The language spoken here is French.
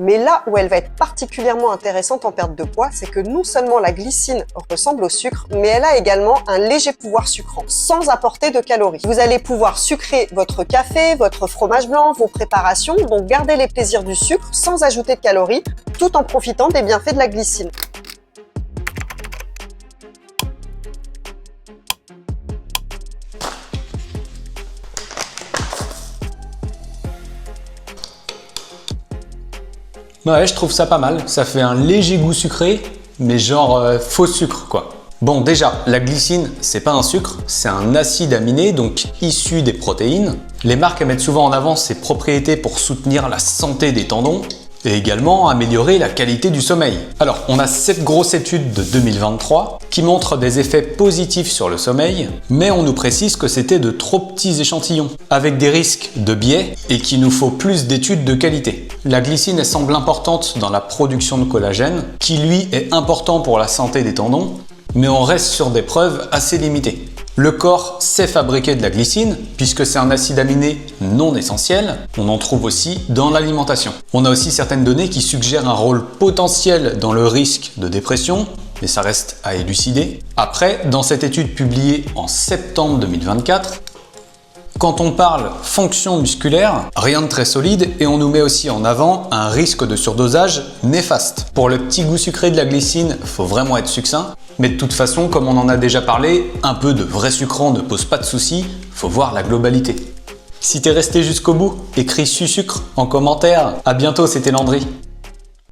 Mais là où elle va être particulièrement intéressante en perte de poids, c'est que non seulement la glycine ressemble au sucre, mais elle a également un léger pouvoir sucrant, sans apporter de calories. Vous allez pouvoir sucrer votre café, votre fromage blanc, vos préparations, donc garder les plaisirs du sucre sans ajouter de calories, tout en profitant des bienfaits de la glycine. Ouais, je trouve ça pas mal. Ça fait un léger goût sucré, mais genre faux sucre quoi. Bon, déjà, la glycine, c'est pas un sucre, c'est un acide aminé, donc issu des protéines. Les marques mettent souvent en avant ses propriétés pour soutenir la santé des tendons et également améliorer la qualité du sommeil. Alors, on a cette grosse étude de 2023 qui montre des effets positifs sur le sommeil, mais on nous précise que c'était de trop petits échantillons, avec des risques de biais et qu'il nous faut plus d'études de qualité. La glycine, elle semble importante dans la production de collagène, qui lui est important pour la santé des tendons, mais on reste sur des preuves assez limitées. Le corps sait fabriquer de la glycine, puisque c'est un acide aminé non essentiel. On en trouve aussi dans l'alimentation. On a aussi certaines données qui suggèrent un rôle potentiel dans le risque de dépression, mais ça reste à élucider. Après, dans cette étude publiée en septembre 2024, quand on parle fonction musculaire, rien de très solide et on nous met aussi en avant un risque de surdosage néfaste. Pour le petit goût sucré de la glycine, faut vraiment être succinct. Mais de toute façon, comme on en a déjà parlé, un peu de vrai sucrant ne pose pas de soucis, faut voir la globalité. Si t'es resté jusqu'au bout, écris sucre en commentaire. À bientôt, c'était Landry.